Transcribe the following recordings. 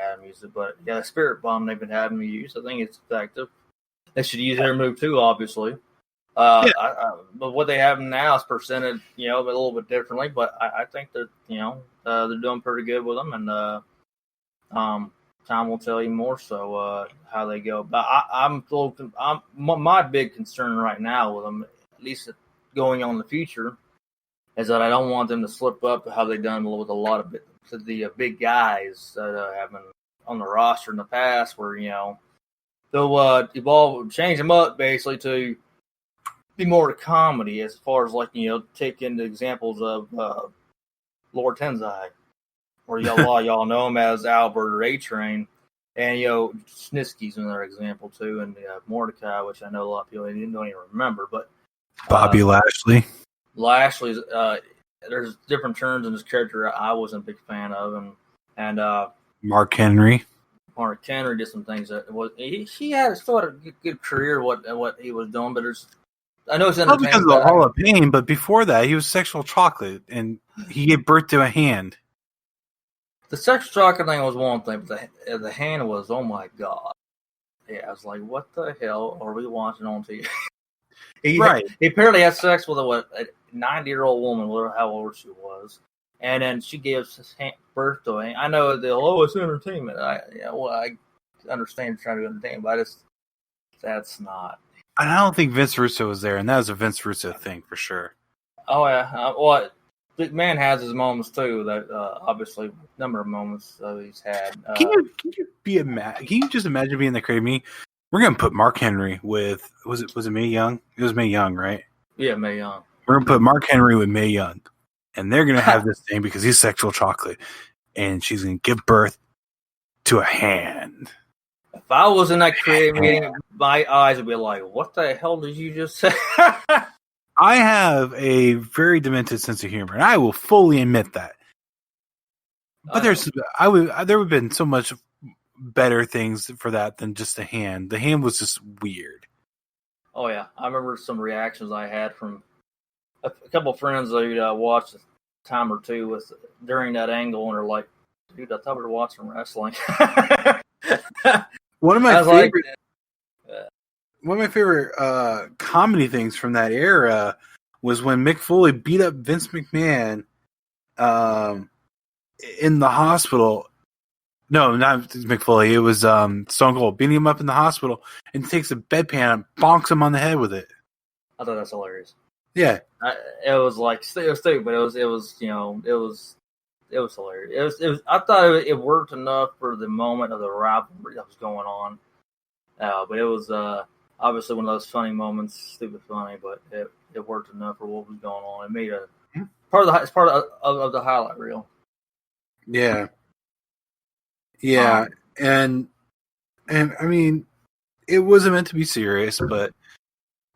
have him use it. But yeah, the Spirit Bomb they've been having me use. I think it's effective. They should use their move too, obviously. But what they have now is presented, a little bit differently. But I think that they're doing pretty good with them, and time will tell you more so how they go. But my big concern right now with them, at least going on in the future, is that I don't want them to slip up how they've done with a lot of the big guys that have been on the roster in the past, where they'll change them up basically to be more to comedy, as far as take into examples of Lord Tenzai, or y'all know him as Albert or A-Train, and Snitsky's another example too, and Mordecai, which I know a lot of people don't even remember, but Bobby Lashley. Lashley's there's different turns in his character I wasn't a big fan of, and Mark Henry. Mark Henry did some things that he had still had a good career what he was doing, but I know it's entertaining. Not because of the Hall of Pain, but before that he was Sexual Chocolate, and he gave birth to a hand. The Sexual Chocolate thing was one thing, but the hand was, oh my god. Yeah, I was like, what the hell are we watching on TV? He apparently had sex with a 90-year-old woman, whatever how old she was, and then she gives his birth to him. I know it's entertainment. I understand trying to entertain, but that's not. And I don't think Vince Russo was there, and that was a Vince Russo thing for sure. Oh yeah, Big Man has his moments too. That obviously a number of moments he's had. Can you just imagine being the creative? We're gonna put Mark Henry with was it Mae Young? It was Mae Young, right? Yeah, Mae Young. We're gonna put Mark Henry with Mae Young, and they're gonna have this thing because he's Sexual Chocolate, and she's gonna give birth to a hand. If I was in that creative meeting, my eyes would be like, "What the hell did you just say?" I have a very demented sense of humor, and I will fully admit that. But there would have been so much better things for that than just the hand. The hand was just weird. Oh yeah, I remember some reactions I had from a couple of friends that watched a time or two during that angle, and they're like, "Dude, I thought we were watching wrestling." One of my favorite comedy things from that era was when Mick Foley beat up Vince McMahon in the hospital. No, not Mick Foley. It was Stone Cold beating him up in the hospital, and takes a bedpan and bonks him on the head with it. I thought that's hilarious. Yeah, it was like it was stupid, but it was hilarious. It was. I thought it worked enough for the moment of the rivalry that was going on, but it was obviously one of those funny moments, stupid funny, but it worked enough for what was going on. It made part of the highlight reel. Yeah. Yeah, and I mean, it wasn't meant to be serious, but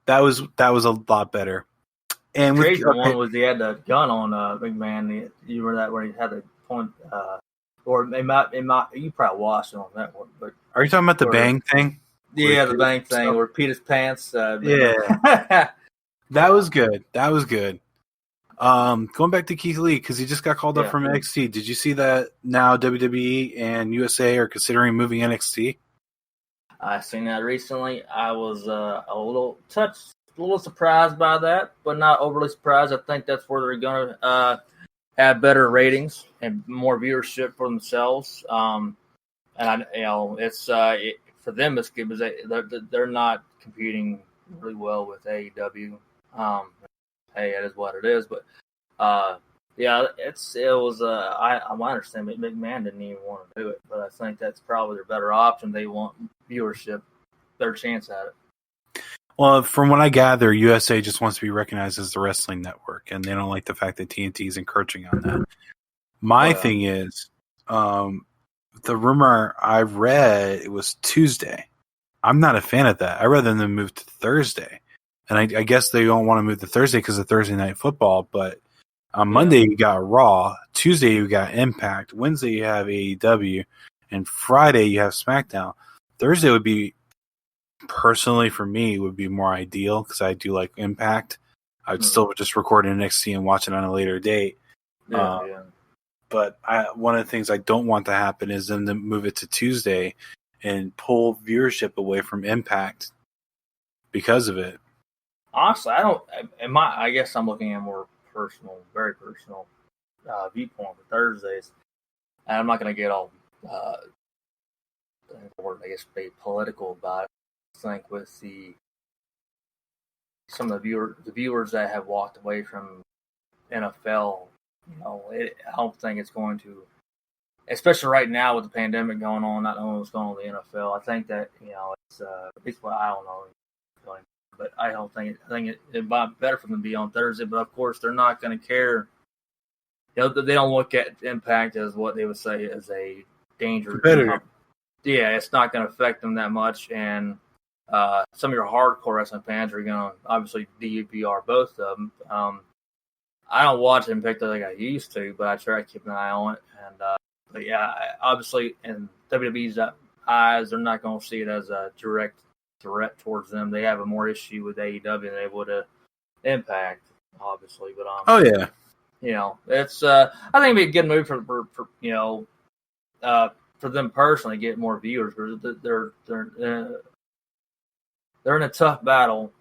that was a lot better. And the crazy one was he had the gun on Big Man. You remember that where he had the point, or it might you probably watched it on that one. But are you talking about the bang thing? Yeah, the bang thing where Peter's pants. Yeah, that was good. That was good. Going back to Keith Lee, because he just got called up from NXT. Did you see that now WWE and USA are considering moving NXT? I seen that recently. I was a little surprised by that, but not overly surprised. I think that's where they're going to have better ratings and more viewership for themselves. And it's for them it's good because they're not competing really well with AEW. Hey, it is what it is, but I understand McMahon didn't even want to do it, but I think that's probably their better option. They want viewership, better chance at it. Well, from what I gather, USA just wants to be recognized as the wrestling network, and they don't like the fact that TNT is encroaching on that. My thing is, the rumor I've read, it was Tuesday. I'm not a fan of that. I'd rather them move to Thursday. And I guess they don't want to move to Thursday because of Thursday Night Football, but on Monday you got Raw, Tuesday you got Impact, Wednesday you have AEW, and Friday you have SmackDown. Thursday would be, personally for me, would be more ideal because I do like Impact. I'd still just record an NXT and watch it on a later date. But But one of the things I don't want to happen is them to move it to Tuesday and pull viewership away from Impact because of it. Honestly, I don't. I guess I'm looking at a more personal, very personal viewpoint for Thursdays. And I'm not going to get all, I guess, be political about it. I think with some of the viewers that have walked away from NFL, I don't think it's going to, especially right now with the pandemic going on, not knowing what's going on in the NFL. I think that it's what I don't know, but I don't think I think it'd be better for them to be on Thursday. But of course, they're not going to care. They don't look at Impact as what they would say as a danger. Yeah, it's not going to affect them that much, and some of your hardcore wrestling fans are going to obviously DVR both of them. I don't watch Impact like I used to, but I try to keep an eye on it. And but yeah, obviously in WWE's eyes, they're not going to see it as a direct threat towards them. They have a more issue with AEW than they would Impact, obviously. But oh yeah, it's I think it'd be a good move for for them personally to get more viewers. They're in a tough battle,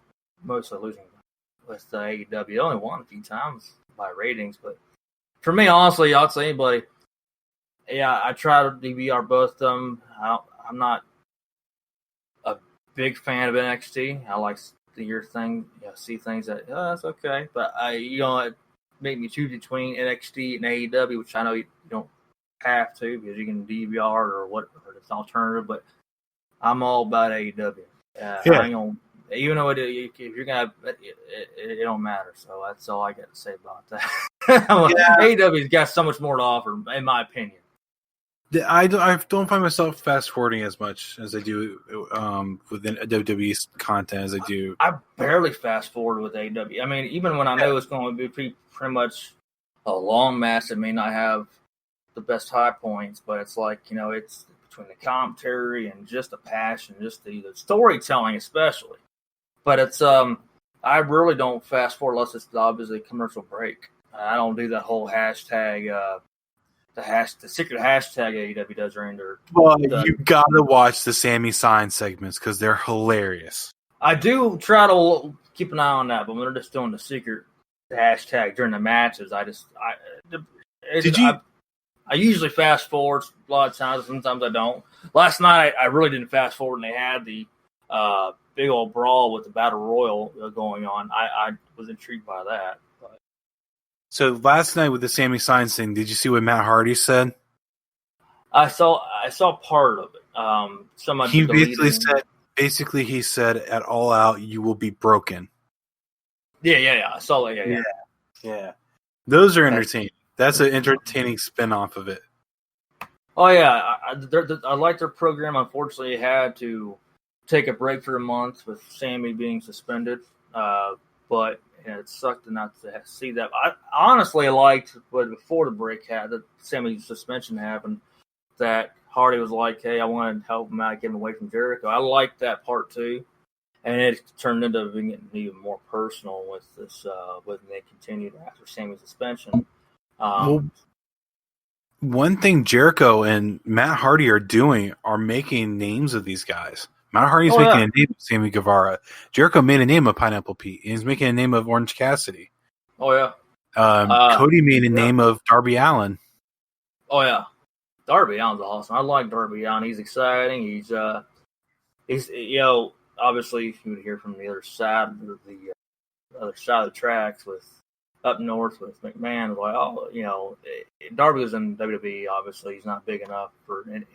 mostly losing with AEW. They only won a few times by ratings, but for me, honestly, I'll say anybody. Yeah, I try to DVR both of them. I'm not a big fan of NXT. I like to hear things, see things that that's okay, but it make me choose between NXT and AEW, which I know you don't have to because you can DVR or it's an alternative. But I'm all about AEW. Even though if you're gonna, it don't matter. So that's all I got to say about that. AEW's got so much more to offer, in my opinion. I don't find myself fast forwarding as much as I do within WWE's content as I do. I barely fast forward with AEW. I mean, even when I know it's going to be pretty much a long match that may not have the best high points, but it's like it's between the commentary and just the passion, just the storytelling, especially. But it's I really don't fast forward unless it's obviously a commercial break. I don't do that whole hashtag. The secret hashtag AEW does during their. Well, you gotta watch the Sami Zayn segments because they're hilarious. I do try to keep an eye on that, but when they're just doing the secret hashtag during the matches, I usually fast forward a lot of times. Sometimes I don't. Last night I really didn't fast forward, and they had the big old brawl with the Battle Royal going on. I was intrigued by that. But. So last night with the Sami Zayn thing, did you see what Matt Hardy said? I saw part of it. He basically he said, "At All Out, you will be broken." Yeah. I saw that. Yeah. Those are entertaining. That's an entertaining spin-off of it. Oh yeah, I like their program. Unfortunately, it had to take a break for a month with Sammy being suspended, but it sucked not to see that. I honestly liked, but before the break the Sammy's suspension happened, that Hardy was like, "Hey, I want to help him out, get him away from Jericho." I liked that part too, and it turned into being even more personal with this. When they continued after Sammy's suspension. One thing Jericho and Matt Hardy are doing are making names of these guys. Matt Hardy's making a name of Sammy Guevara. Jericho made a name of Pineapple Pete. He's making a name of Orange Cassidy. Oh yeah. Cody made a name of Darby Allin. Oh yeah, Darby Allin's awesome. I like Darby Allin. He's exciting. He's obviously you would hear from the other side of the tracks with up north with McMahon. Like Darby was in WWE. Obviously, he's not big enough for in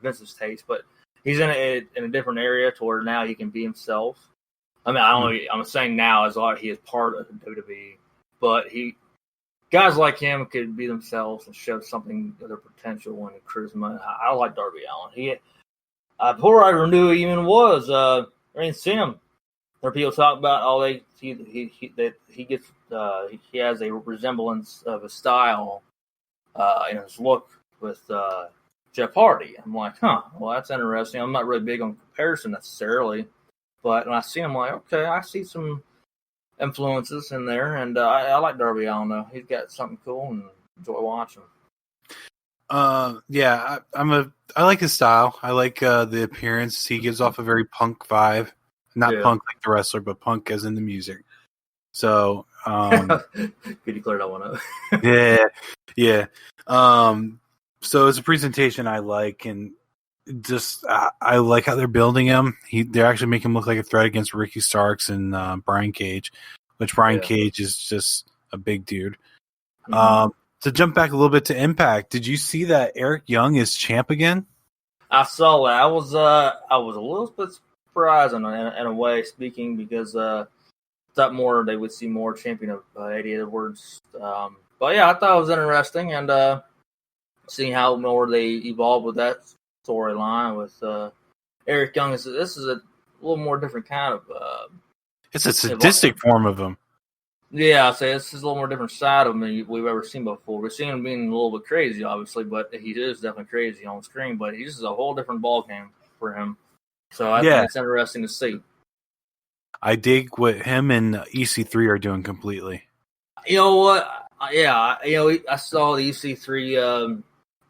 Vince's taste, but he's in a different area to where now he can be himself. I mean, I'm saying now as he is part of WWE, but guys like him could be themselves and show something of their potential and charisma. I like Darby Allin. Before I knew he even was, I didn't see him. There are people talk about he has a resemblance of a style in his look with Jeff Hardy. I'm like, well, that's interesting. I'm not really big on comparison necessarily, but when I see him, I'm like, okay, I see some influences in there, and I like Darby Allin though. He's got something cool and enjoy watching. Yeah, I like his style. I like the appearance. He gives off a very punk vibe. Not punk like the wrestler, but punk as in the music. So, Could you clear that one up? yeah. So it's a presentation I like, and just I like how they're building him. They're actually making him look like a threat against Ricky Starks and Brian Cage, which Brian Cage is just a big dude. Mm-hmm. To jump back a little bit to Impact, did you see that Eric Young is champ again? I saw that. I was a little bit surprised in a way, speaking, because thought more they would see more champion of Eddie Edwards. But yeah, I thought it was interesting, and seeing how more they evolve with that storyline with Eric Young. This is a little more different kind of. It's a sadistic form of him. Yeah, I'd say this is a little more different side of him than we've ever seen before. We've seen him being a little bit crazy, obviously, but he is definitely crazy on screen. But he's just a whole different ball game for him. So I think it's interesting to see. I dig what him and EC3 are doing completely. You know what? Yeah, I saw the EC3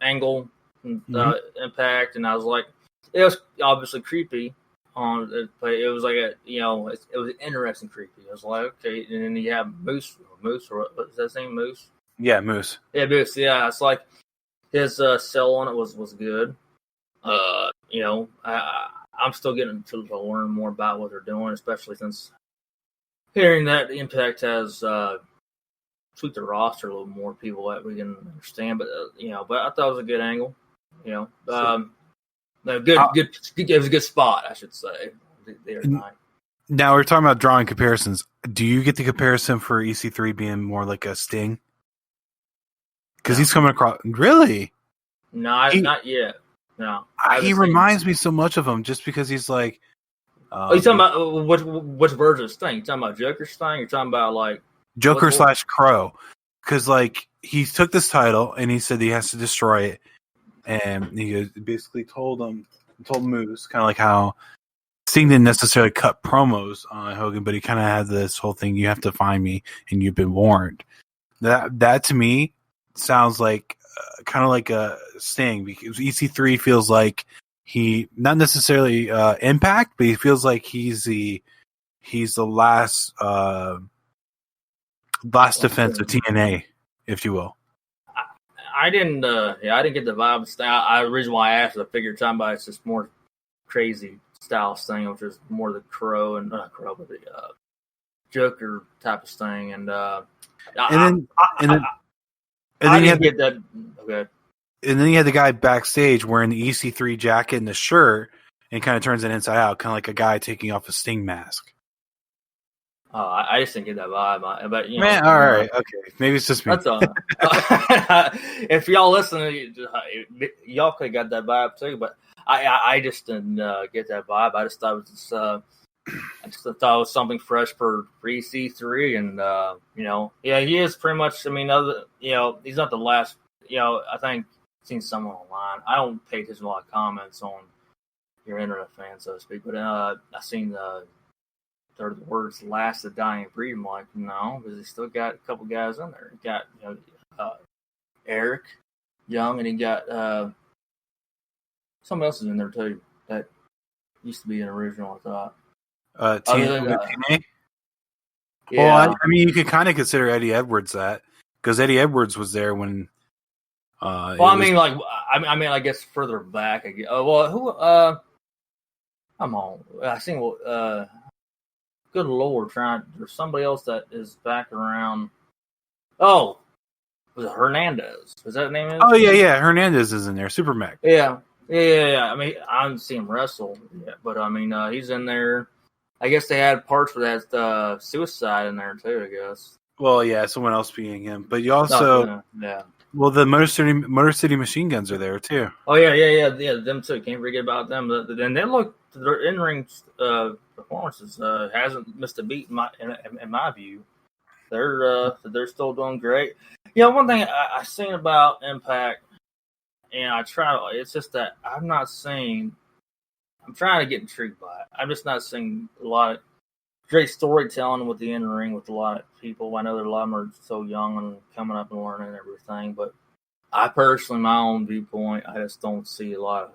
angle, Impact, and I was like, it was obviously creepy. But it was like it was interesting, creepy. I was like, okay, and then you have Moose, or what's that name, Moose? Yeah, Moose. Yeah, Moose. Yeah, it's like his sell on it was good. I'm still getting to learn more about what they're doing, especially since hearing that Impact has tweaked their roster a little more people that we can understand. But but I thought it was a good angle. It was a good spot, I should say. Now we're talking about drawing comparisons. Do you get the comparison for EC3 being more like a Sting? Because he's coming across. Really? No, not yet. No, he reminds me so much of him just because he's like. You talking about which version of Sting? You talking about Joker Sting? You're talking about like Joker / Crow? Because like he took this title and he said he has to destroy it. And he basically told Moose kind of like how Sting didn't necessarily cut promos on Hogan, but he kind of had this whole thing: you have to find me, and you've been warned. That to me sounds like kind of like a Sting, because EC3 feels like he not necessarily Impact, but he feels like he's the last defense of TNA, if you will. I didn't get the vibe. The reason why I asked, I figured talking about it's just more crazy style thing, which is more the Crow and not Crow, but the Joker type of thing. And then you get that. Okay. And then you had the guy backstage wearing the EC3 jacket and the shirt, and kind of turns it inside out, kind of like a guy taking off a Sting mask. I just didn't get that vibe, but man, all right, okay, maybe it's just me. That's all. If y'all listen, y'all could have got that vibe too, but I just didn't get that vibe. I just thought it was thought it was something fresh for EC3, and he is pretty much. I mean, he's not the last. I think I've seen someone online. I don't pay attention to a lot of comments on your internet fan, so to speak, but I seen the words "last of dying breed." I'm like, no, because he still got a couple guys in there. He got Eric Young, and he got someone else is in there too that used to be an original. I thought. TNA. Yeah. Well, I mean, you could kind of consider Eddie Edwards that, because Eddie Edwards was there when. I guess further back. Come on, I seen good Lord, there's somebody else that is back around. Oh, was it Hernandez? Was that the name? Oh yeah, Hernandez is in there. Super Mech. Yeah. I mean, I haven't seen him wrestle yet, but I mean, he's in there. I guess they had parts for that Suicide in there too. I guess. Well, yeah, someone else being him, but you also Well, the Motor City Machine Guns are there too. Oh yeah. Them too. Can't forget about them. And they look, their in-ring performances hasn't missed a beat in my view. They're still doing great. One thing I seen about Impact, and it's just that I'm trying to get intrigued by it. I'm just not seeing a lot of great storytelling with the in-ring with a lot of people. I know that a lot of them are so young and coming up and learning everything, but I personally, my own viewpoint, I just don't see a lot of